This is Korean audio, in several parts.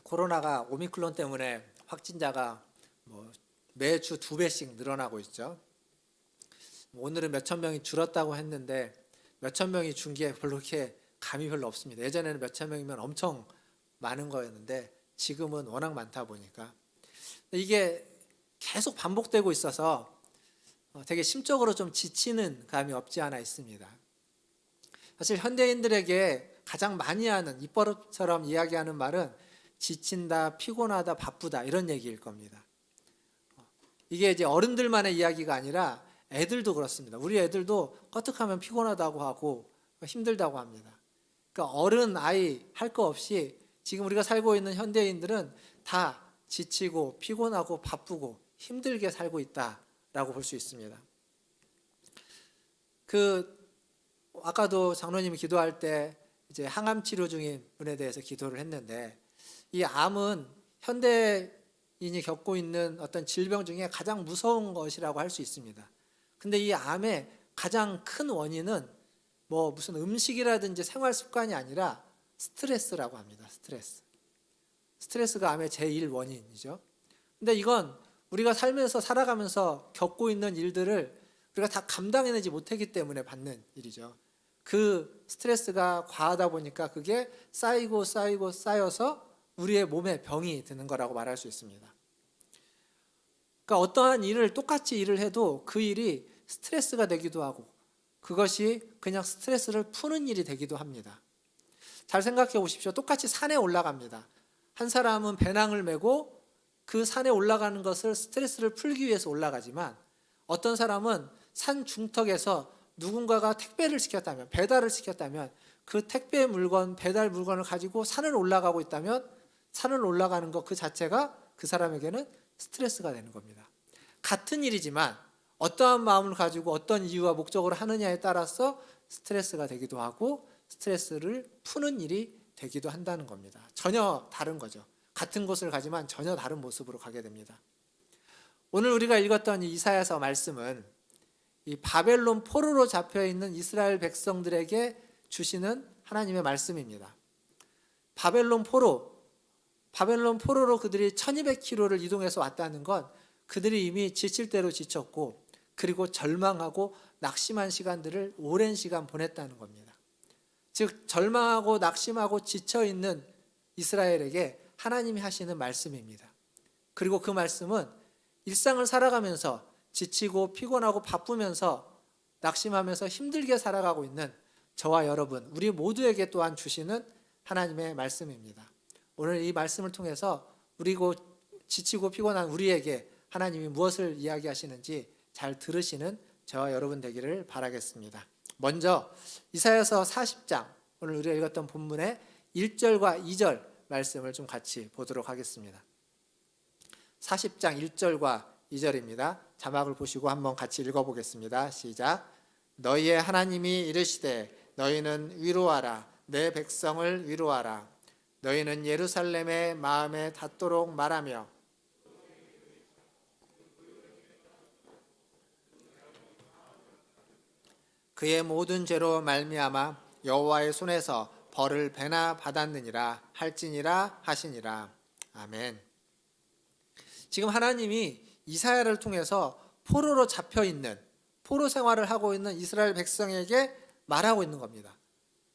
코로나가 오미크론 때문에 확진자가 매주 2배씩 늘어나고 있죠. 오늘은 몇천 명이 줄었다고 했는데 몇천 명이 준 게 별로 그렇게 감이 별로 없습니다. 예전에는 몇천 명이면 엄청 많은 거였는데 지금은 워낙 많다 보니까 이게 계속 반복되고 있어서 되게 심적으로 좀 지치는 감이 없지 않아 있습니다. 사실 현대인들에게 가장 많이 하는 입버릇처럼 이야기하는 말은 지친다, 피곤하다, 바쁘다 이런 얘기일 겁니다. 이게 이제 어른들만의 이야기가 아니라 애들도 그렇습니다. 우리 애들도 껐득하면 피곤하다고 하고 힘들다고 합니다. 그러니까 어른, 아이 할 거 없이 지금 우리가 살고 있는 현대인들은 다 지치고 피곤하고 바쁘고 힘들게 살고 있다라고 볼 수 있습니다. 아까도 장로님이 기도할 때 이제 항암 치료 중인 분에 대해서 기도를 했는데 이 암은 현대인이 겪고 있는 어떤 질병 중에 가장 무서운 것이라고 할 수 있습니다. 근데 이 암의 가장 큰 원인은 무슨 음식이라든지 생활 습관이 아니라 스트레스라고 합니다. 스트레스가 암의 제1 원인이죠. 근데 이건 우리가 살면서 살아가면서 겪고 있는 일들을 우리가 다 감당해내지 못하기 때문에 받는 일이죠. 그 스트레스가 과하다 보니까 그게 쌓여서 우리의 몸에 병이 드는 거라고 말할 수 있습니다. 그러니까 어떠한 일을 똑같이 일을 해도 그 일이 스트레스가 되기도 하고 그것이 그냥 스트레스를 푸는 일이 되기도 합니다. 잘 생각해 보십시오. 똑같이 산에 올라갑니다. 한 사람은 배낭을 메고 그 산에 올라가는 것을 스트레스를 풀기 위해서 올라가지만 어떤 사람은 산 중턱에서 누군가가 택배를 시켰다면, 배달을 시켰다면 그 택배 물건, 배달 물건을 가지고 산을 올라가고 있다면 산을 올라가는 것 그 자체가 그 사람에게는 스트레스가 되는 겁니다. 같은 일이지만 어떠한 마음을 가지고 어떤 이유와 목적으로 하느냐에 따라서 스트레스가 되기도 하고 스트레스를 푸는 일이 되기도 한다는 겁니다. 전혀 다른 거죠. 같은 곳을 가지만 전혀 다른 모습으로 가게 됩니다. 오늘 우리가 읽었던 이 이사야서 말씀은 이 바벨론 포로로 잡혀있는 이스라엘 백성들에게 주시는 하나님의 말씀입니다. 바벨론 포로로 그들이 1200km를 이동해서 왔다는 건 그들이 이미 지칠 대로 지쳤고 그리고 절망하고 낙심한 시간들을 오랜 시간 보냈다는 겁니다. 즉 절망하고 낙심하고 지쳐있는 이스라엘에게 하나님이 하시는 말씀입니다. 그리고 그 말씀은 일상을 살아가면서 지치고 피곤하고 바쁘면서 낙심하면서 힘들게 살아가고 있는 저와 여러분, 우리 모두에게 또한 주시는 하나님의 말씀입니다. 오늘 이 말씀을 통해서 우리고 지치고 피곤한 우리에게 하나님이 무엇을 이야기하시는지 잘 들으시는 저와 여러분 되기를 바라겠습니다. 먼저 이사야서 40장, 오늘 우리가 읽었던 본문의 1절과 2절 말씀을 좀 같이 보도록 하겠습니다. 40장 1절과 2절입니다. 자막을 보시고 한번 같이 읽어보겠습니다. 시작. 너희의 하나님이 이르시되 너희는 위로하라. 내 백성을 위로하라. 너희는 예루살렘의 마음에 닿도록 말하며 그의 모든 죄로 말미암아 여호와의 손에서 벌을 배나 받았느니라 할지니라 하시니라. 아멘. 지금 하나님이 이사야를 통해서 포로로 잡혀있는, 포로 생활을 하고 있는 이스라엘 백성에게 말하고 있는 겁니다.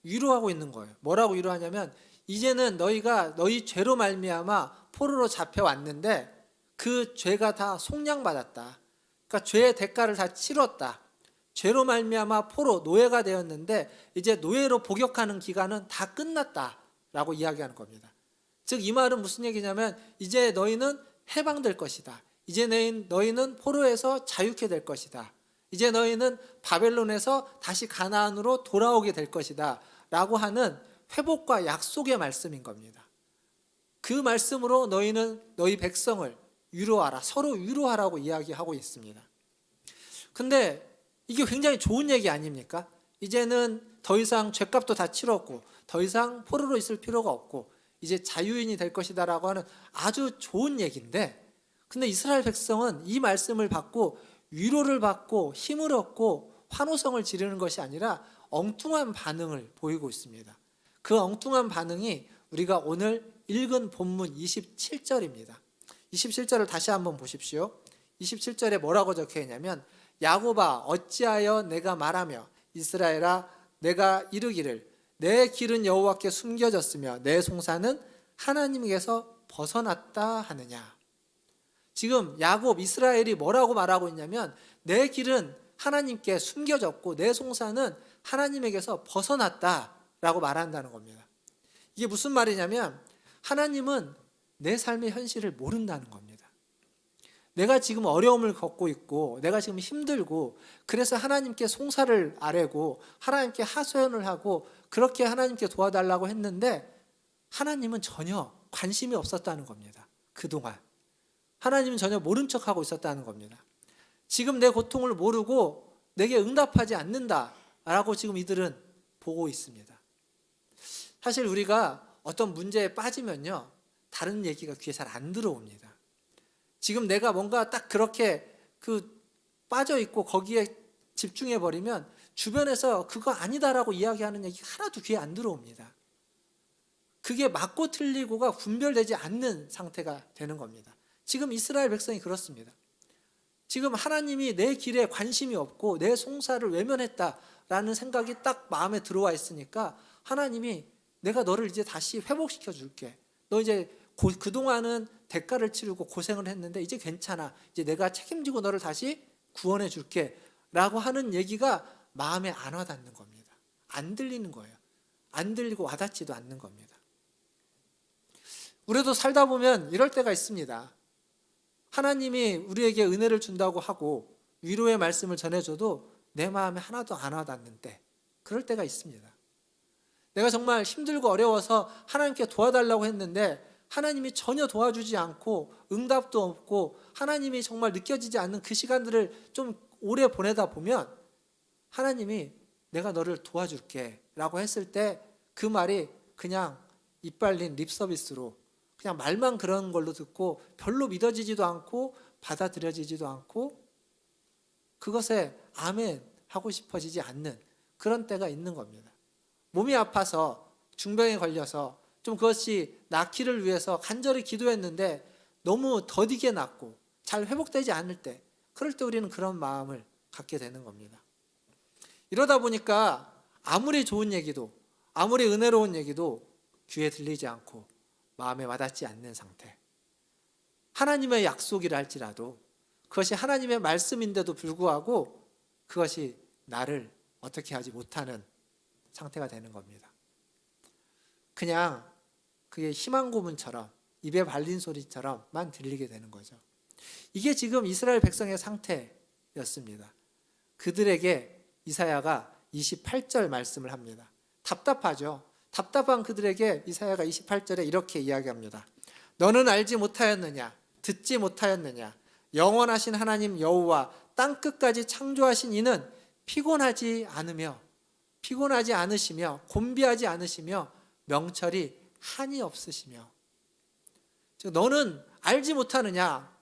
위로하고 있는 거예요. 뭐라고 위로하냐면 이제는 너희가 너희 죄로 말미암아 포로로 잡혀왔는데 그 죄가 다 속량받았다. 그러니까 죄의 대가를 다 치렀다. 죄로 말미암아 포로, 노예가 되었는데 이제 노예로 복역하는 기간은 다 끝났다라고 이야기하는 겁니다. 즉 이 말은 무슨 얘기냐면 이제 너희는 해방될 것이다. 이제 너희는 포로에서 자유케 될 것이다. 이제 너희는 바벨론에서 다시 가나안으로 돌아오게 될 것이다 라고 하는 회복과 약속의 말씀인 겁니다. 그 말씀으로 너희 백성을 위로하라, 서로 위로하라고 이야기하고 있습니다. 근데 이게 굉장히 좋은 얘기 아닙니까? 이제는 더 이상 죄값도 다 치렀고 더 이상 포로로 있을 필요가 없고 이제 자유인이 될 것이다 라고 하는 아주 좋은 얘기인데, 근데 이스라엘 백성은 이 말씀을 받고 위로를 받고 힘을 얻고 환호성을 지르는 것이 아니라 엉뚱한 반응을 보이고 있습니다. 그 엉뚱한 반응이 우리가 오늘 읽은 본문 27절입니다. 27절을 다시 한번 보십시오. 27절에 뭐라고 적혀 있냐면 야곱아 어찌하여 내가 말하며 이스라엘아 내가 이르기를 내 길은 여호와께 숨겨졌으며 내 송사는 하나님께서 벗어났다 하느냐. 지금 야곱 이스라엘이 뭐라고 말하고 있냐면 내 길은 하나님께 숨겨졌고 내 송사는 하나님에게서 벗어났다라고 말한다는 겁니다. 이게 무슨 말이냐면 하나님은 내 삶의 현실을 모른다는 겁니다. 내가 지금 어려움을 겪고 있고 내가 지금 힘들고 그래서 하나님께 송사를 아뢰고 하나님께 하소연을 하고 그렇게 하나님께 도와달라고 했는데 하나님은 전혀 관심이 없었다는 겁니다. 그동안 하나님은 전혀 모른 척하고 있었다는 겁니다. 지금 내 고통을 모르고 내게 응답하지 않는다라고 지금 이들은 보고 있습니다. 사실 우리가 어떤 문제에 빠지면요 다른 얘기가 귀에 잘 안 들어옵니다. 지금 내가 뭔가 딱 그렇게 빠져 있고 거기에 집중해 버리면 주변에서 그거 아니다라고 이야기하는 얘기가 하나도 귀에 안 들어옵니다. 그게 맞고 틀리고가 분별되지 않는 상태가 되는 겁니다. 지금 이스라엘 백성이 그렇습니다. 지금 하나님이 내 길에 관심이 없고 내 송사를 외면했다라는 생각이 딱 마음에 들어와 있으니까 하나님이 내가 너를 이제 다시 회복시켜 줄게. 너 이제 그동안은 대가를 치르고 고생을 했는데 이제 괜찮아. 이제 내가 책임지고 너를 다시 구원해 줄게. 라고 하는 얘기가 마음에 안 와닿는 겁니다. 안 들리는 거예요. 안 들리고 와닿지도 않는 겁니다. 우리도 살다 보면 이럴 때가 있습니다. 하나님이 우리에게 은혜를 준다고 하고 위로의 말씀을 전해줘도 내 마음에 하나도 안 와닿는 때, 그럴 때가 있습니다. 내가 정말 힘들고 어려워서 하나님께 도와달라고 했는데 하나님이 전혀 도와주지 않고 응답도 없고 하나님이 정말 느껴지지 않는 그 시간들을 좀 오래 보내다 보면 하나님이 내가 너를 도와줄게 라고 했을 때 그 말이 그냥 이빨린 립서비스로 그냥 말만 그런 걸로 듣고 별로 믿어지지도 않고 받아들여지지도 않고 그것에 아멘 하고 싶어지지 않는 그런 때가 있는 겁니다. 몸이 아파서 중병에 걸려서 좀 그것이 낫기를 위해서 간절히 기도했는데 너무 더디게 낫고 잘 회복되지 않을 때, 그럴 때 우리는 그런 마음을 갖게 되는 겁니다. 이러다 보니까 아무리 좋은 얘기도 아무리 은혜로운 얘기도 귀에 들리지 않고 마음에 와닿지 않는 상태. 하나님의 약속이라 할지라도 그것이 하나님의 말씀인데도 불구하고 그것이 나를 어떻게 하지 못하는 상태가 되는 겁니다. 그냥 그게 희망 고문처럼 입에 발린 소리처럼만 들리게 되는 거죠. 이게 지금 이스라엘 백성의 상태였습니다. 그들에게 이사야가 28절 말씀을 합니다. 답답하죠. 답답한 그들에게 이사야가 28절에 이렇게 이야기합니다. 너는 알지 못하였느냐? 듣지 못하였느냐? 영원하신 하나님 여호와 땅 끝까지 창조하신 이는 피곤하지 않으시며 곤비하지 않으시며 명철이 한이 없으시며. 너는 알지 못하느냐?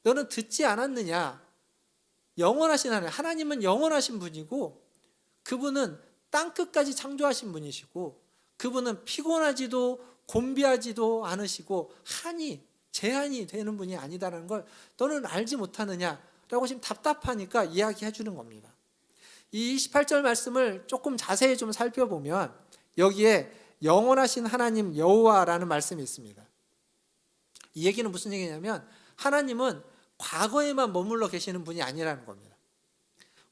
너는 듣지 않았느냐? 영원하신 하나님은 영원하신 분이고 그분은 땅 끝까지 창조하신 분이시고 그분은 피곤하지도 곤비하지도 않으시고 제한이 되는 분이 아니다라는 걸 너는 알지 못하느냐라고 지금 답답하니까 이야기해 주는 겁니다. 이 28절 말씀을 조금 자세히 좀 살펴보면 여기에 영원하신 하나님 여호와라는 말씀이 있습니다. 이 얘기는 무슨 얘기냐면 하나님은 과거에만 머물러 계시는 분이 아니라는 겁니다.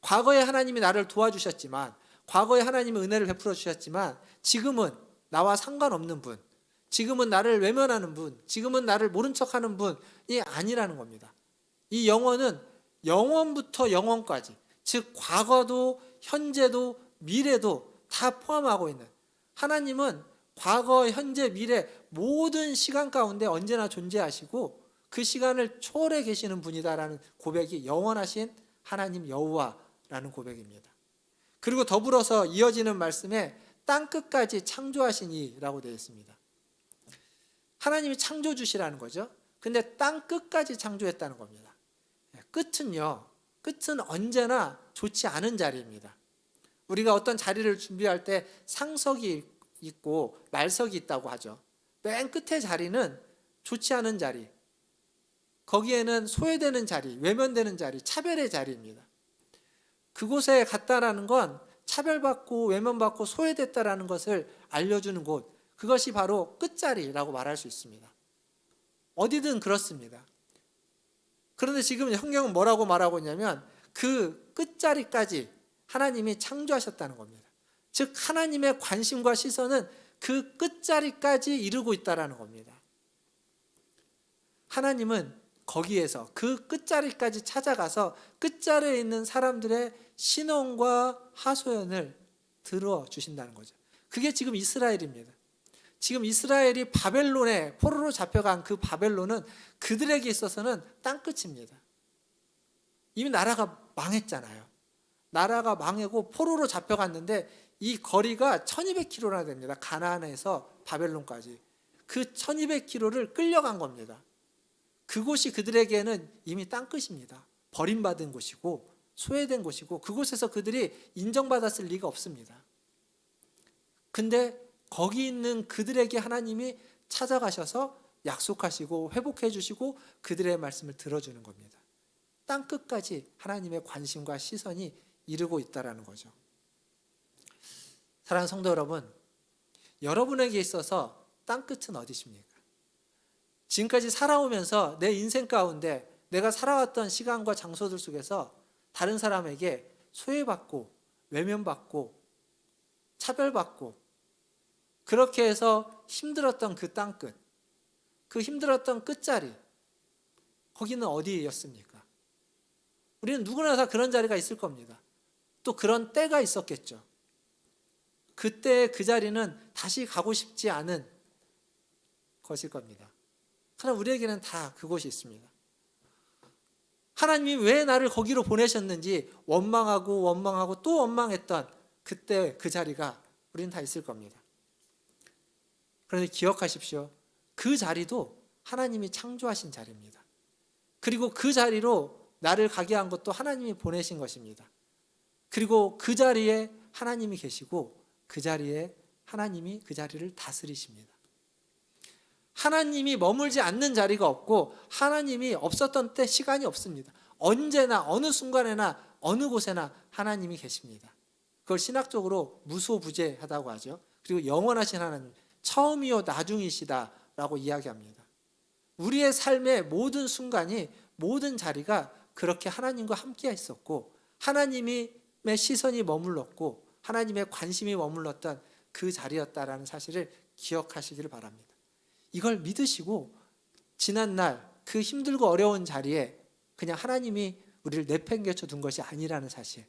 과거에 하나님이 나를 도와주셨지만, 과거에 하나님이 은혜를 베풀어 주셨지만 지금은 나와 상관없는 분, 지금은 나를 외면하는 분, 지금은 나를 모른 척하는 분이 아니라는 겁니다. 이 영원은 영원부터 영원까지, 즉 과거도 현재도 미래도 다 포함하고 있는, 하나님은 과거, 현재, 미래 모든 시간 가운데 언제나 존재하시고 그 시간을 초월해 계시는 분이다라는 고백이 영원하신 하나님 여호와라는 고백입니다. 그리고 더불어서 이어지는 말씀에 땅 끝까지 창조하신 이라고 되어 있습니다. 하나님이 창조주시라는 거죠. 근데 땅 끝까지 창조했다는 겁니다. 끝은 언제나 좋지 않은 자리입니다. 우리가 어떤 자리를 준비할 때 상석이 있고 말석이 있다고 하죠. 맨 끝에 자리는 좋지 않은 자리, 거기에는 소외되는 자리, 외면되는 자리, 차별의 자리입니다. 그곳에 갔다라는 건 차별받고 외면받고 소외됐다라는 것을 알려주는 곳, 그것이 바로 끝자리라고 말할 수 있습니다. 어디든 그렇습니다. 그런데 지금 성경은 뭐라고 말하고 있냐면 그 끝자리까지 하나님이 창조하셨다는 겁니다. 즉 하나님의 관심과 시선은 그 끝자리까지 이루고 있다는 겁니다. 하나님은 거기에서 그 끝자리까지 찾아가서 끝자리에 있는 사람들의 신원과 하소연을 들어주신다는 거죠. 그게 지금 이스라엘입니다. 지금 이스라엘이 바벨론에 포로로 잡혀간 그 바벨론은 그들에게 있어서는 땅끝입니다. 이미 나라가 망했잖아요. 나라가 망하고 포로로 잡혀갔는데 이 거리가 1200km나 됩니다. 가나안에서 바벨론까지. 그 1200km를 끌려간 겁니다. 그곳이 그들에게는 이미 땅끝입니다. 버림받은 곳이고 소외된 곳이고 그곳에서 그들이 인정받았을 리가 없습니다. 근데 거기 있는 그들에게 하나님이 찾아가셔서 약속하시고 회복해 주시고 그들의 말씀을 들어주는 겁니다. 땅끝까지 하나님의 관심과 시선이 이르고 있다는 거죠. 사랑하는 성도 여러분, 여러분에게 있어서 땅끝은 어디십니까? 지금까지 살아오면서 내 인생 가운데 내가 살아왔던 시간과 장소들 속에서 다른 사람에게 소외받고 외면받고 차별받고 그렇게 해서 힘들었던 그 땅끝, 그 힘들었던 끝자리, 거기는 어디였습니까? 우리는 누구나 다 그런 자리가 있을 겁니다. 또 그런 때가 있었겠죠. 그때 그 자리는 다시 가고 싶지 않은 것일 겁니다. 그러나 우리에게는 다 그곳이 있습니다. 하나님이 왜 나를 거기로 보내셨는지 원망하고 또 원망했던 그때 그 자리가 우리는 다 있을 겁니다. 그런데 기억하십시오. 그 자리도 하나님이 창조하신 자리입니다. 그리고 그 자리로 나를 가게 한 것도 하나님이 보내신 것입니다. 그리고 그 자리에 하나님이 계시고 그 자리에 하나님이 그 자리를 다스리십니다. 하나님이 머물지 않는 자리가 없고 하나님이 없었던 때 시간이 없습니다. 언제나 어느 순간에나 어느 곳에나 하나님이 계십니다. 그걸 신학적으로 무소부재하다고 하죠. 그리고 영원하신 하나님, 처음이요 나중이시다라고 이야기합니다. 우리의 삶의 모든 순간이 모든 자리가 그렇게 하나님과 함께 있었고 하나님의 시선이 머물렀고 하나님의 관심이 머물렀던 그 자리였다라는 사실을 기억하시기를 바랍니다. 이걸 믿으시고 지난날 그 힘들고 어려운 자리에 그냥 하나님이 우리를 내팽개쳐 둔 것이 아니라는 사실,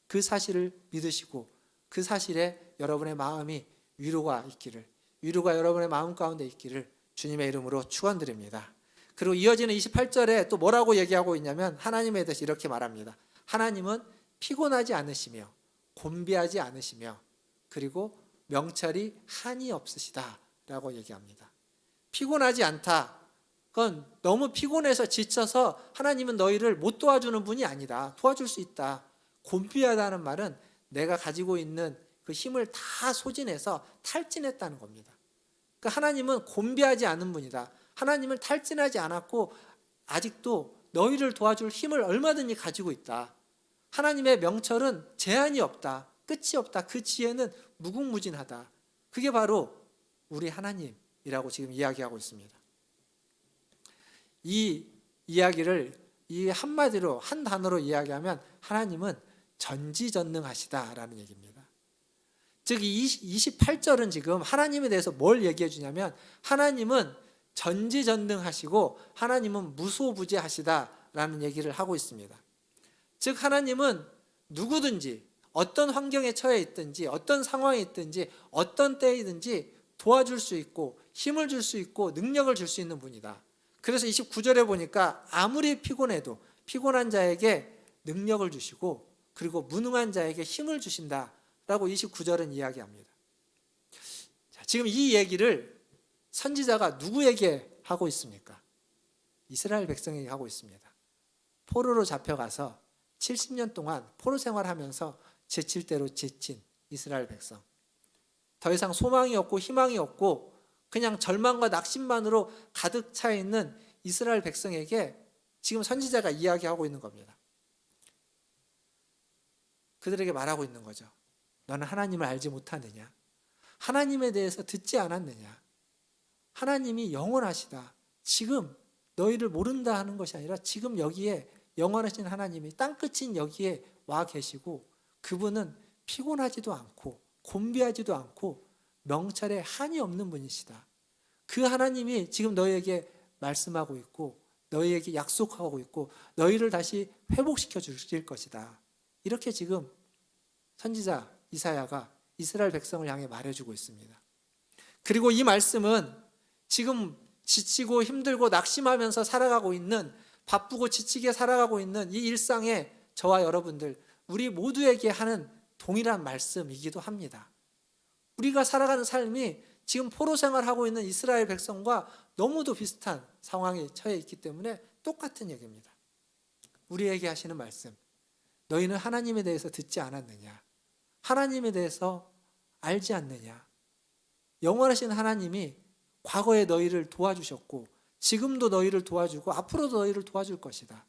그 사실을 믿으시고 그 사실에 여러분의 마음이 위로가 여러분의 마음 가운데 있기를 주님의 이름으로 축원드립니다. 그리고 이어지는 28절에 또 뭐라고 얘기하고 있냐면 하나님에 대해서 이렇게 말합니다. 하나님은 피곤하지 않으시며 곤비하지 않으시며 그리고 명철이 한이 없으시다라고 얘기합니다. 피곤하지 않다. 그건 너무 피곤해서 지쳐서 하나님은 너희를 못 도와주는 분이 아니다. 도와줄 수 있다. 곤비하다는 말은 내가 가지고 있는 그 힘을 다 소진해서 탈진했다는 겁니다. 그러니까 하나님은 곤비하지 않은 분이다. 하나님은 탈진하지 않았고 아직도 너희를 도와줄 힘을 얼마든지 가지고 있다. 하나님의 명철은 제한이 없다. 끝이 없다. 그 지혜는 무궁무진하다. 그게 바로 우리 하나님이라고 지금 이야기하고 있습니다. 이 이야기를 이 한마디로 한 단어로 이야기하면 하나님은 전지전능하시다라는 얘기입니다. 즉 이 28절은 지금 하나님에 대해서 뭘 얘기해 주냐면 하나님은 전지전능하시고 하나님은 무소부재하시다라는 얘기를 하고 있습니다. 즉 하나님은 누구든지 어떤 환경에 처해 있든지 어떤 상황에 있든지 어떤 때이든지 도와줄 수 있고 힘을 줄 수 있고 능력을 줄 수 있는 분이다. 그래서 29절에 보니까 아무리 피곤해도 피곤한 자에게 능력을 주시고 그리고 무능한 자에게 힘을 주신다라고 29절은 이야기합니다. 자, 지금 이 얘기를 선지자가 누구에게 하고 있습니까? 이스라엘 백성에게 하고 있습니다. 포로로 잡혀가서 70년 동안 포로 생활하면서 지칠 대로 지친 이스라엘 백성. 더 이상 소망이 없고 희망이 없고 그냥 절망과 낙심만으로 가득 차 있는 이스라엘 백성에게 지금 선지자가 이야기하고 있는 겁니다. 그들에게 말하고 있는 거죠. 너는 하나님을 알지 못하느냐? 하나님에 대해서 듣지 않았느냐? 하나님이 영원하시다. 지금 너희를 모른다 하는 것이 아니라 지금 여기에 영원하신 하나님이 땅끝인 여기에 와 계시고 그분은 피곤하지도 않고 곤비하지도 않고 명찰에 한이 없는 분이시다. 그 하나님이 지금 너희에게 말씀하고 있고 너희에게 약속하고 있고 너희를 다시 회복시켜 주실 것이다. 이렇게 지금 선지자 이사야가 이스라엘 백성을 향해 말해주고 있습니다. 그리고 이 말씀은 지금 지치고 힘들고 낙심하면서 살아가고 있는, 바쁘고 지치게 살아가고 있는 이 일상에 저와 여러분들 우리 모두에게 하는 동일한 말씀이기도 합니다. 우리가 살아가는 삶이 지금 포로 생활하고 있는 이스라엘 백성과 너무도 비슷한 상황에 처해 있기 때문에 똑같은 얘기입니다. 우리에게 하시는 말씀, 너희는 하나님에 대해서 듣지 않았느냐? 하나님에 대해서 알지 않느냐? 영원하신 하나님이 과거에 너희를 도와주셨고 지금도 너희를 도와주고 앞으로도 너희를 도와줄 것이다.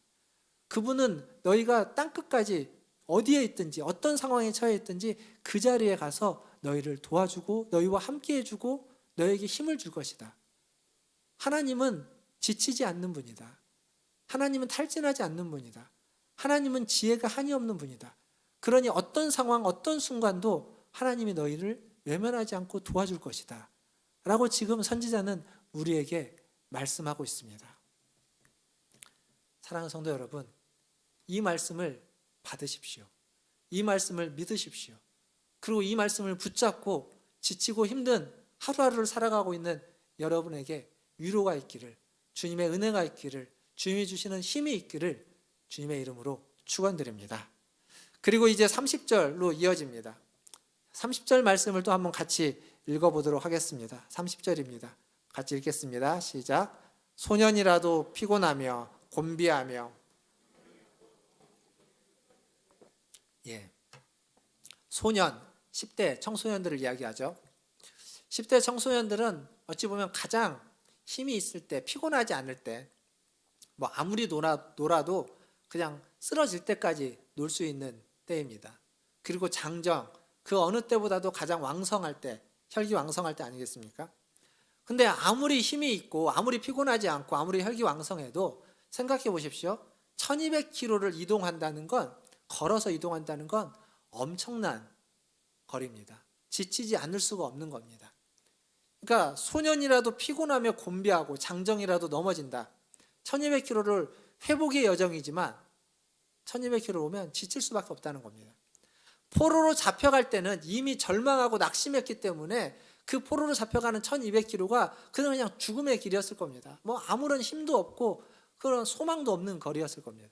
그분은 너희가 땅끝까지 어디에 있든지 어떤 상황에 처해 있든지 그 자리에 가서 너희를 도와주고 너희와 함께 해주고 너희에게 힘을 줄 것이다. 하나님은 지치지 않는 분이다. 하나님은 탈진하지 않는 분이다. 하나님은 지혜가 한이 없는 분이다. 그러니 어떤 상황, 어떤 순간도 하나님이 너희를 외면하지 않고 도와줄 것이다. 라고 지금 선지자는 우리에게 말씀하고 있습니다. 사랑하는 성도 여러분, 이 말씀을 받으십시오. 이 말씀을 믿으십시오. 그리고 이 말씀을 붙잡고 지치고 힘든 하루하루를 살아가고 있는 여러분에게 위로가 있기를, 주님의 은혜가 있기를, 주님이 주시는 힘이 있기를 주님의 이름으로 축원드립니다. 그리고 이제 30절로 이어집니다. 30절 말씀을 또 한번 같이 읽어보도록 하겠습니다. 30절입니다. 같이 읽겠습니다. 시작. 소년이라도 피곤하며 곤비하며, 소년, 10대 청소년들을 이야기하죠. 10대 청소년들은 어찌 보면 가장 힘이 있을 때, 피곤하지 않을 때, 뭐 아무리 놀아도 그냥 쓰러질 때까지 놀 수 있는 때입니다. 그리고 장정, 그 어느 때보다도 가장 왕성할 때, 혈기왕성할 때 아니겠습니까? 근데 아무리 힘이 있고 아무리 피곤하지 않고 아무리 혈기왕성해도 생각해 보십시오. 1200km를 이동한다는 건, 걸어서 이동한다는 건 엄청난 거리입니다. 지치지 않을 수가 없는 겁니다. 그러니까 소년이라도 피곤하며 곤비하고 장정이라도 넘어진다. 1200km를 회복의 여정이지만 1200km 오면 지칠 수밖에 없다는 겁니다. 포로로 잡혀갈 때는 이미 절망하고 낙심했기 때문에 그 포로로 잡혀가는 1200km가 그냥 죽음의 길이었을 겁니다. 뭐 아무런 힘도 없고 그런 소망도 없는 거리였을 겁니다.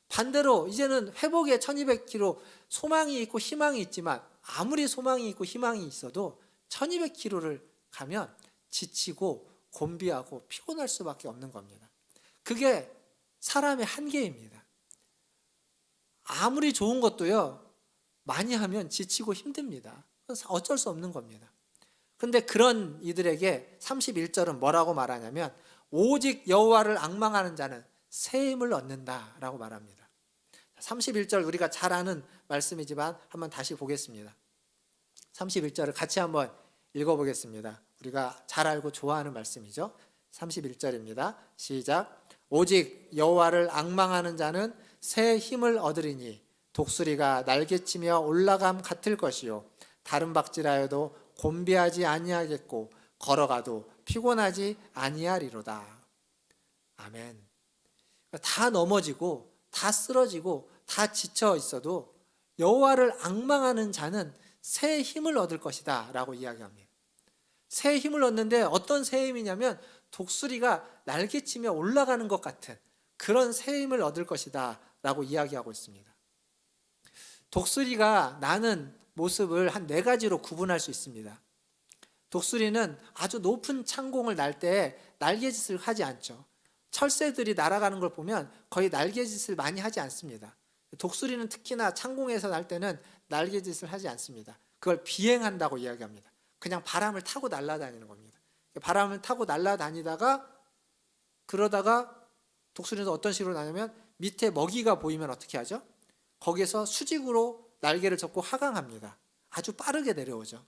반대로 이제는 회복의 1200km, 소망이 있고 희망이 있지만 아무리 소망이 있고 희망이 있어도 1200km를 가면 지치고 곤비하고 피곤할 수밖에 없는 겁니다. 그게 사람의 한계입니다. 아무리 좋은 것도요, 많이 하면 지치고 힘듭니다. 어쩔 수 없는 겁니다. 그런데 그런 이들에게 31절은 뭐라고 말하냐면 오직 여호와를 앙망하는 자는 새 힘을 얻는다라고 말합니다. 31절 우리가 잘 아는 말씀이지만 한번 다시 보겠습니다. 31절을 같이 한번 읽어보겠습니다. 우리가 잘 알고 좋아하는 말씀이죠. 31절입니다. 시작. 오직 여호와를 앙망하는 자는 새 힘을 얻으리니 독수리가 날개치며 올라감 같을 것이요 다른 박질하여도 곤비하지 아니하겠고 걸어가도 피곤하지 아니하리로다. 아멘. 다 넘어지고 다 쓰러지고 다 지쳐 있어도 여호와를 앙망하는 자는 새 힘을 얻을 것이다 라고 이야기합니다. 새 힘을 얻는데 어떤 새 힘이냐면 독수리가 날개치며 올라가는 것 같은 그런 새 힘을 얻을 것이다 라고 이야기하고 있습니다. 독수리가 나는 모습을 한 4가지로 구분할 수 있습니다. 독수리는 아주 높은 창공을 날 때 날개짓을 하지 않죠. 철새들이 날아가는 걸 보면 거의 날개짓을 많이 하지 않습니다. 독수리는 특히나 창공에서 날 때는 날개짓을 하지 않습니다. 그걸 비행한다고 이야기합니다. 그냥 바람을 타고 날아다니는 겁니다. 바람을 타고 날아다니다가 그러다가 독수리는 어떤 식으로 나냐면 밑에 먹이가 보이면 어떻게 하죠? 거기에서 수직으로 날개를 접고 하강합니다. 아주 빠르게 내려오죠.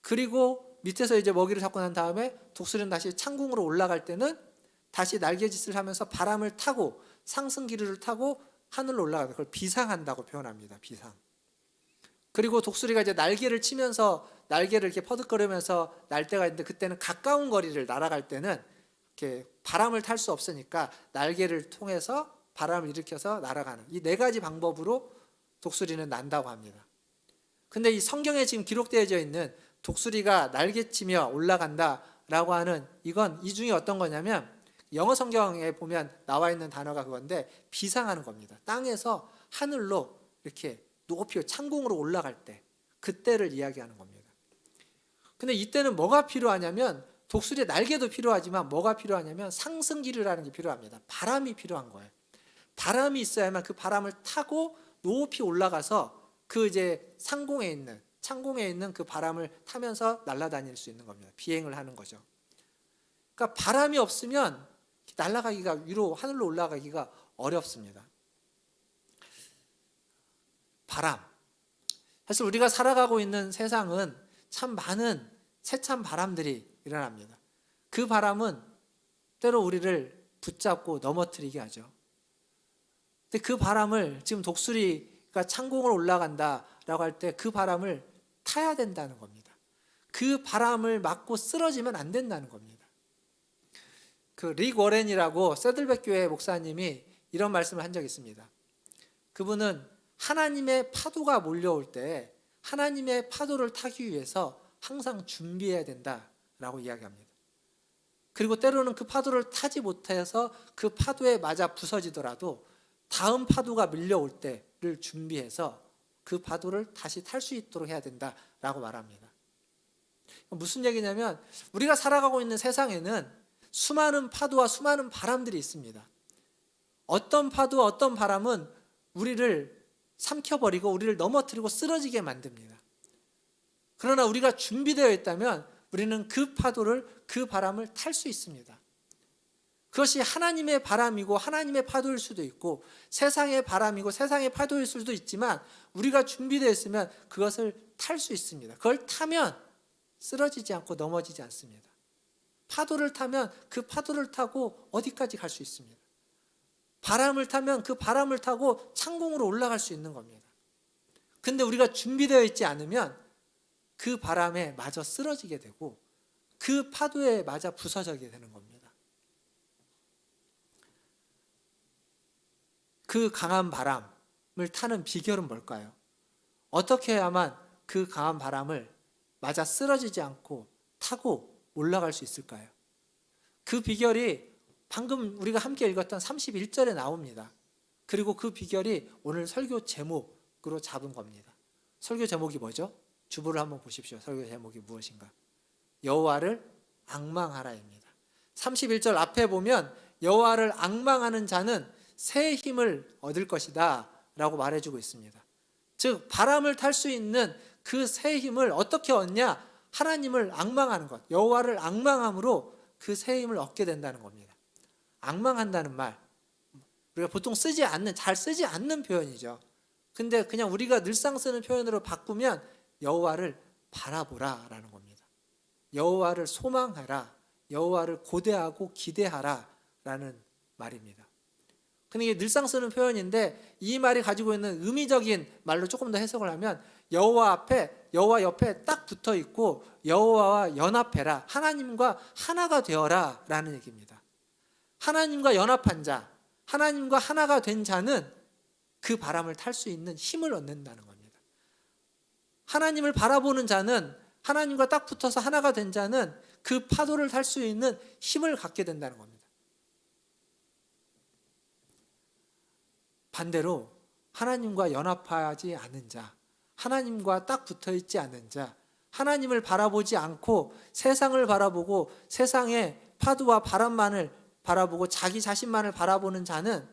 그리고 밑에서 이제 먹이를 잡고 난 다음에 독수리는 다시 창궁으로 올라갈 때는 다시 날개짓을 하면서 바람을 타고 상승기류를 타고 하늘로 올라가는 걸 비상한다고 표현합니다. 비상. 그리고 독수리가 이제 날개를 치면서 날개를 이렇게 퍼득거리면서 날 때가 있는데 그때는 가까운 거리를 날아갈 때는 이렇게 바람을 탈 수 없으니까 날개를 통해서 바람을 일으켜서 날아가는 이 네 가지 방법으로 독수리는 난다고 합니다. 근데 이 성경에 지금 기록되어져 있는 독수리가 날개치며 올라간다라고 하는 이건 이 중에 어떤 거냐면 영어 성경에 보면 나와 있는 단어가 그건데 비상하는 겁니다. 땅에서 하늘로 이렇게 높이 창궁으로 올라갈 때 그때를 이야기하는 겁니다. 근데 이때는 뭐가 필요하냐면 독수리의 날개도 필요하지만 뭐가 필요하냐면 상승기류라는 게 필요합니다. 바람이 필요한 거예요. 바람이 있어야만 그 바람을 타고 높이 올라가서 그 이제 창궁에 있는 그 바람을 타면서 날아다닐 수 있는 겁니다. 비행을 하는 거죠. 그러니까 바람이 없으면 날아가기가 위로 하늘로 올라가기가 어렵습니다. 바람. 사실 우리가 살아가고 있는 세상은 참 많은 세찬 바람들이 일어납니다. 그 바람은 때로 우리를 붙잡고 넘어뜨리게 하죠. 근데 그 바람을 지금 독수리가 창공으로 올라간다라고 할 때 그 바람을 타야 된다는 겁니다. 그 바람을 맞고 쓰러지면 안 된다는 겁니다. 그 릭 워렌이라고 세들백 교회 목사님이 이런 말씀을 한 적이 있습니다. 그분은 하나님의 파도가 몰려올 때 하나님의 파도를 타기 위해서 항상 준비해야 된다라고 이야기합니다. 그리고 때로는 그 파도를 타지 못해서 그 파도에 맞아 부서지더라도 다음 파도가 밀려올 때를 준비해서 그 파도를 다시 탈 수 있도록 해야 된다라고 말합니다. 무슨 얘기냐면 우리가 살아가고 있는 세상에는 수많은 파도와 수많은 바람들이 있습니다. 어떤 파도와 어떤 바람은 우리를 삼켜버리고 우리를 넘어뜨리고 쓰러지게 만듭니다. 그러나 우리가 준비되어 있다면 우리는 그 파도를, 그 바람을 탈 수 있습니다. 그것이 하나님의 바람이고 하나님의 파도일 수도 있고 세상의 바람이고 세상의 파도일 수도 있지만 우리가 준비되어 있으면 그것을 탈 수 있습니다. 그걸 타면 쓰러지지 않고 넘어지지 않습니다. 파도를 타면 그 파도를 타고 어디까지 갈 수 있습니다. 바람을 타면 그 바람을 타고 창공으로 올라갈 수 있는 겁니다. 근데 우리가 준비되어 있지 않으면 그 바람에 맞아 쓰러지게 되고 그 파도에 맞아 부서지게 되는 겁니다. 그 강한 바람을 타는 비결은 뭘까요? 어떻게 해야만 그 강한 바람을 맞아 쓰러지지 않고 타고 올라갈 수 있을까요? 그 비결이 방금 우리가 함께 읽었던 31절에 나옵니다. 그리고 그 비결이 오늘 설교 제목으로 잡은 겁니다. 설교 제목이 뭐죠? 주보를 한번 보십시오. 설교 제목이 무엇인가? 여호와를 앙망하라입니다. 31절 앞에 보면 여호와를 앙망하는 자는 새 힘을 얻을 것이다 라고 말해주고 있습니다. 즉 바람을 탈 수 있는 그 새 힘을 어떻게 얻냐? 하나님을 앙망하는 것, 여호와를 앙망함으로 그 새 힘을 얻게 된다는 겁니다. 앙망한다는 말, 우리가 보통 잘 쓰지 않는 표현이죠. 근데 그냥 우리가 늘상 쓰는 표현으로 바꾸면 여호와를 바라보라 라는 겁니다. 여호와를 소망하라, 여호와를 고대하고 기대하라 라는 말입니다. 근데 이게 늘상 쓰는 표현인데 이 말이 가지고 있는 의미적인 말로 조금 더 해석을 하면 여호와 옆에 딱 붙어 있고 여호와와 연합해라, 하나님과 하나가 되어라 라는 얘기입니다. 하나님과 연합한 자, 하나님과 하나가 된 자는 그 바람을 탈 수 있는 힘을 얻는다는 겁니다. 하나님을 바라보는 자는, 하나님과 딱 붙어서 하나가 된 자는 그 파도를 탈 수 있는 힘을 갖게 된다는 겁니다. 반대로 하나님과 연합하지 않은 자, 하나님과 딱 붙어있지 않은 자, 하나님을 바라보지 않고 세상을 바라보고 세상의 파도와 바람만을 바라보고 자기 자신만을 바라보는 자는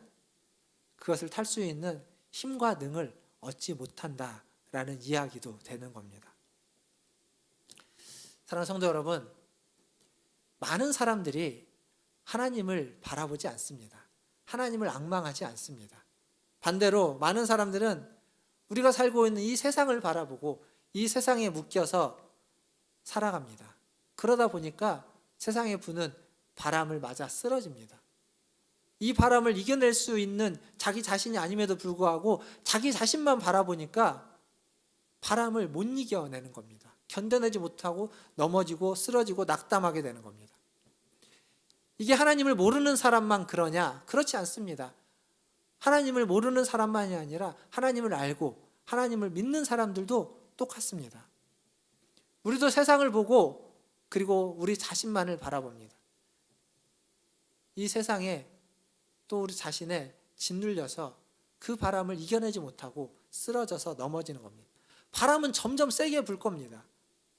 그것을 탈 수 있는 힘과 능을 얻지 못한다라는 이야기도 되는 겁니다. 사랑하는 성도 여러분, 많은 사람들이 하나님을 바라보지 않습니다. 하나님을 앙망하지 않습니다. 반대로 많은 사람들은 우리가 살고 있는 이 세상을 바라보고 이 세상에 묶여서 살아갑니다. 그러다 보니까 세상에 부는 바람을 맞아 쓰러집니다. 이 바람을 이겨낼 수 있는 자기 자신이 아님에도 불구하고 자기 자신만 바라보니까 바람을 못 이겨내는 겁니다. 견뎌내지 못하고 넘어지고 쓰러지고 낙담하게 되는 겁니다. 이게 하나님을 모르는 사람만 그러냐? 그렇지 않습니다. 하나님을 모르는 사람만이 아니라 하나님을 알고 하나님을 믿는 사람들도 똑같습니다. 우리도 세상을 보고 그리고 우리 자신만을 바라봅니다. 이 세상에 또 우리 자신에 짓눌려서 그 바람을 이겨내지 못하고 쓰러져서 넘어지는 겁니다. 바람은 점점 세게 불 겁니다.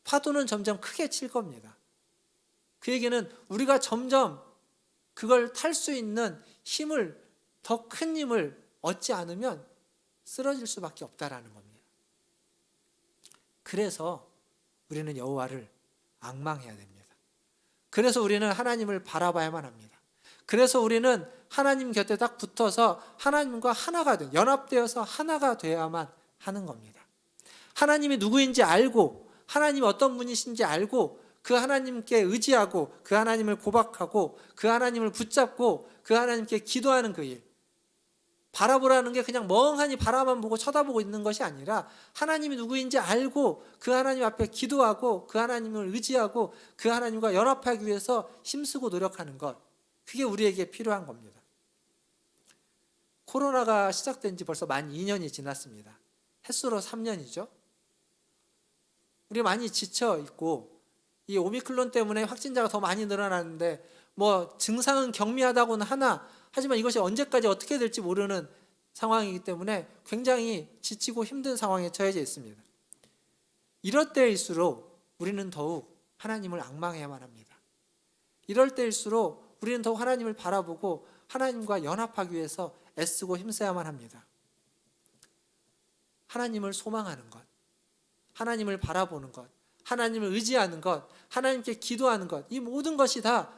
파도는 점점 크게 칠 겁니다. 그 얘기는 우리가 점점 그걸 탈 수 있는 힘을, 더 큰 힘을 얻지 않으면 쓰러질 수밖에 없다라는 겁니다. 그래서 우리는 여호와를 앙망해야 됩니다. 그래서 우리는 하나님을 바라봐야만 합니다. 그래서 우리는 하나님 곁에 딱 붙어서 하나님과 하나가 돼, 연합되어서 하나가 되어야만 하는 겁니다. 하나님이 누구인지 알고 하나님이 어떤 분이신지 알고 그 하나님께 의지하고 그 하나님을 고백하고 그 하나님을 붙잡고 그 하나님께 기도하는 그 일, 바라보라는 게 그냥 멍하니 바라만 보고 쳐다보고 있는 것이 아니라 하나님이 누구인지 알고 그 하나님 앞에 기도하고 그 하나님을 의지하고 그 하나님과 연합하기 위해서 힘쓰고 노력하는 것, 그게 우리에게 필요한 겁니다. 코로나가 시작된 지 벌써 만 2년이 지났습니다. 햇수로 3년이죠. 우리 많이 지쳐 있고 이 오미크론 때문에 확진자가 더 많이 늘어나는데 뭐 증상은 경미하다고는 하나, 하지만 이것이 언제까지 어떻게 될지 모르는 상황이기 때문에 굉장히 지치고 힘든 상황에 처해져 있습니다. 이럴 때일수록 우리는 더욱 하나님을 앙망해야만 합니다. 이럴 때일수록 우리는 더욱 하나님을 바라보고 하나님과 연합하기 위해서 애쓰고 힘써야만 합니다. 하나님을 소망하는 것, 하나님을 바라보는 것, 하나님을 의지하는 것, 하나님께 기도하는 것, 이 모든 것이 다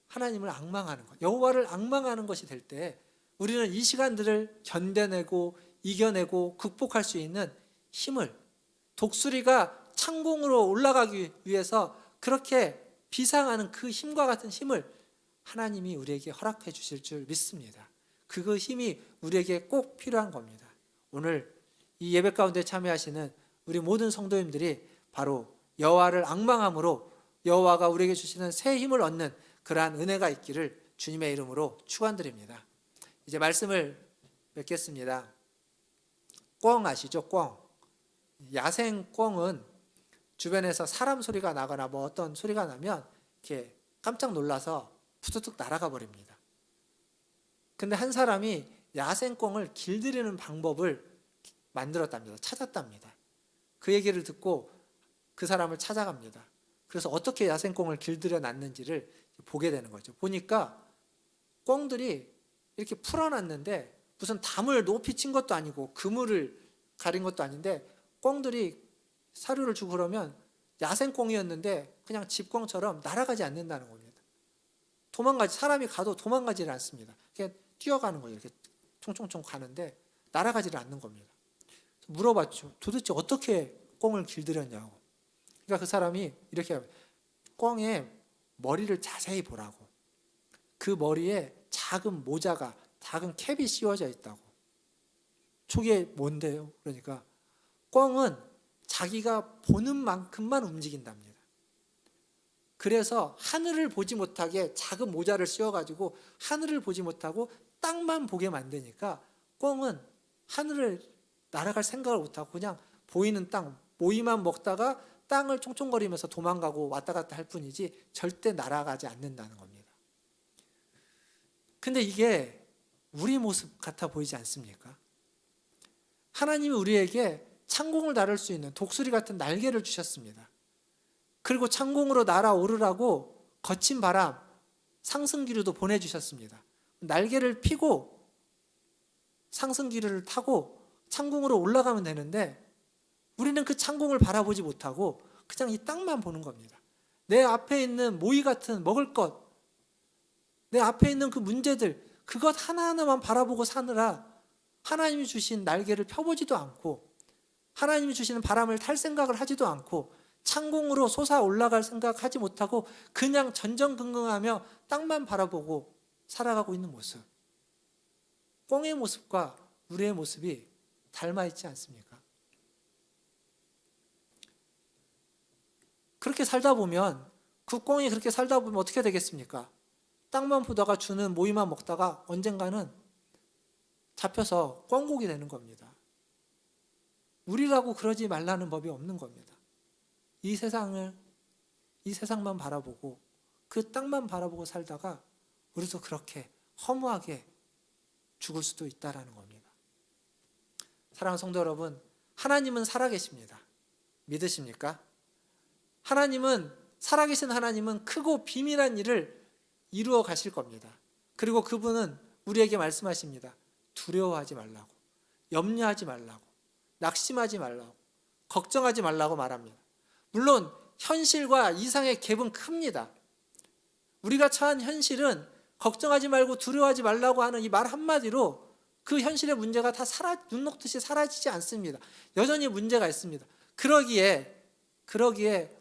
하나님을 앙망하는 것, 여호와를 앙망하는 것이 될 때 우리는 이 시간들을 견뎌내고 이겨내고 극복할 수 있는 힘을, 독수리가 창공으로 올라가기 위해서 그렇게 비상하는 그 힘과 같은 힘을 하나님이 우리에게 허락해 주실 줄 믿습니다. 그 힘이 우리에게 꼭 필요한 겁니다. 오늘 이 예배 가운데 참여하시는 우리 모든 성도님들이 바로 여호와를 앙망함으로 여호와가 우리에게 주시는 새 힘을 얻는 그러한 은혜가 있기를 주님의 이름으로 축원드립니다. 이제 말씀을 맺겠습니다. 꿩 아시죠? 꿩. 야생 꿩은 주변에서 사람 소리가 나거나 뭐 어떤 소리가 나면 이렇게 깜짝 놀라서 푸드득 날아가 버립니다. 근데 한 사람이 야생 꿩을 길들이는 방법을 만들었답니다. 찾았답니다. 그 얘기를 듣고 그 사람을 찾아갑니다. 그래서 어떻게 야생 꿩을 길들여 놨는지를 보게 되는 거죠. 보니까 꿩들이 이렇게 풀어놨는데 무슨 담을 높이 친 것도 아니고 그물을 가린 것도 아닌데 꿩들이 사료를 주고 그러면 야생 꿩이었는데 그냥 집꿩처럼 날아가지 않는다는 겁니다. 사람이 가도 도망가지를 않습니다. 그냥 뛰어가는 거예요. 이렇게 총총총 가는데 날아가지를 않는 겁니다. 물어봤죠. 도대체 어떻게 꿩을 길들였냐고. 그러니까 그 사람이 이렇게 꿩의 머리를 자세히 보라고. 그 머리에 작은 모자가, 작은 캡이 씌워져 있다고. 저게 뭔데요? 그러니까 꿩은 자기가 보는 만큼만 움직인답니다. 그래서 하늘을 보지 못하게 작은 모자를 씌워가지고 하늘을 보지 못하고 땅만 보게 만드니까 꿩은 하늘을 날아갈 생각을 못하고 그냥 보이는 땅, 모이만 먹다가 땅을 총총거리면서 도망가고 왔다 갔다 할 뿐이지 절대 날아가지 않는다는 겁니다. 근데 이게 우리 모습 같아 보이지 않습니까? 하나님이 우리에게 창공을 나를 수 있는 독수리 같은 날개를 주셨습니다. 그리고 창공으로 날아오르라고 거친 바람, 상승기류도 보내주셨습니다. 날개를 펴고 상승기류를 타고 창공으로 올라가면 되는데 우리는 그 창공을 바라보지 못하고 그냥 이 땅만 보는 겁니다. 내 앞에 있는 모이 같은 먹을 것, 내 앞에 있는 그 문제들, 그것 하나하나만 바라보고 사느라 하나님이 주신 날개를 펴보지도 않고, 하나님이 주시는 바람을 탈 생각을 하지도 않고, 창공으로 솟아 올라갈 생각하지 못하고 그냥 전전긍긍하며 땅만 바라보고 살아가고 있는 모습, 꿩의 모습과 우리의 모습이 닮아 있지 않습니까? 그렇게 살다 보면, 그 꿩이 그렇게 살다 보면 어떻게 되겠습니까? 땅만 보다가 주는 모이만 먹다가 언젠가는 잡혀서 꿩고기 되는 겁니다. 우리라고 그러지 말라는 법이 없는 겁니다. 이 세상만 바라보고 그 땅만 바라보고 살다가 우리도 그렇게 허무하게 죽을 수도 있다라는 겁니다. 사랑하는 성도 여러분, 하나님은 살아계십니다. 믿으십니까? 살아계신 하나님은 크고 비밀한 일을 이루어 가실 겁니다. 그리고 그분은 우리에게 말씀하십니다. 두려워하지 말라고, 염려하지 말라고, 낙심하지 말라고, 걱정하지 말라고 말합니다. 물론 현실과 이상의 갭은 큽니다. 우리가 처한 현실은 걱정하지 말고 두려워하지 말라고 하는 이 말 한마디로 그 현실의 문제가 다 눈 녹듯이 사라지지 않습니다. 여전히 문제가 있습니다. 그러기에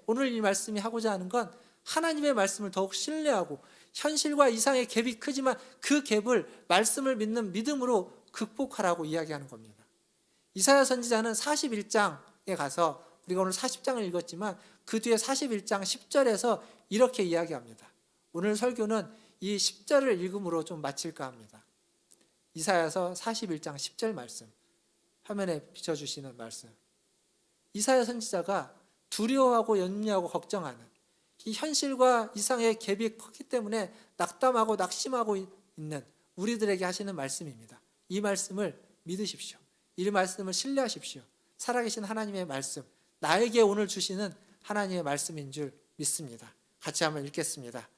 오늘 이 말씀이 하고자 하는 건 하나님의 말씀을 더욱 신뢰하고, 현실과 이상의 갭이 크지만 그 갭을 말씀을 믿는 믿음으로 극복하라고 이야기하는 겁니다. 이사야 선지자는 41장에 가서, 우리가 오늘 40장을 읽었지만 그 뒤에 41장 10절에서 이렇게 이야기합니다. 오늘 설교는 이 10절을 읽음으로 좀 마칠까 합니다. 이사야서 41장 10절 말씀, 화면에 비춰주시는 말씀. 이사야 선지자가 두려워하고 염려하고 걱정하는 이 현실과 이상의 갭이 컸기 때문에 낙담하고 낙심하고 있는 우리들에게 하시는 말씀입니다. 이 말씀을 믿으십시오. 이 말씀을 신뢰하십시오. 살아계신 하나님의 말씀, 나에게 오늘 주시는 하나님의 말씀인 줄 믿습니다. 같이 한번 읽겠습니다.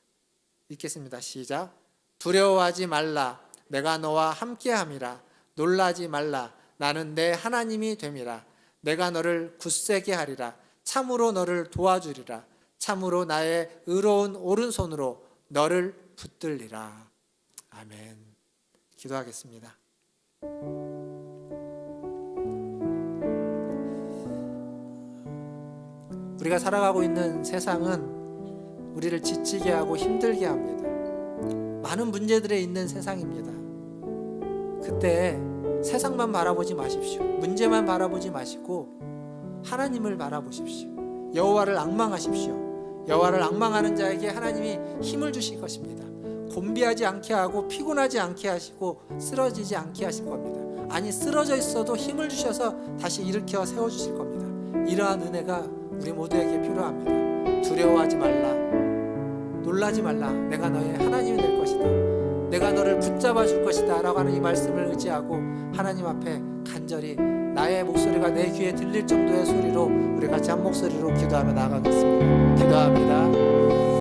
시작. 두려워하지 말라. 내가 너와 함께함이라. 놀라지 말라. 나는 내 하나님이 됨이라. 내가 너를 굳세게 하리라. 참으로 너를 도와주리라. 참으로 나의 의로운 오른손으로 너를 붙들리라. 아멘. 기도하겠습니다. 우리가 살아가고 있는 세상은 우리를 지치게 하고 힘들게 합니다. 많은 문제들에 있는 세상입니다. 그때 세상만 바라보지 마십시오. 문제만 바라보지 마시고 하나님을 바라보십시오. 여호와를 앙망하십시오. 여호와를 앙망하는 자에게 하나님이 힘을 주실 것입니다. 곤비하지 않게 하고 피곤하지 않게 하시고 쓰러지지 않게 하실 겁니다. 아니, 쓰러져 있어도 힘을 주셔서 다시 일으켜 세워주실 겁니다. 이러한 은혜가 우리 모두에게 필요합니다. 두려워하지 말라. 놀라지 말라. 내가 너의 하나님이 될 것이다. 내가 너를 붙잡아 줄 것이다 라고 하는 이 말씀을 의지하고 하나님 앞에 간절히 나의 목소리가 내 귀에 들릴 정도의 소리로 우리 같이 한 목소리로 기도하며 나아가겠습니다. 기도합니다.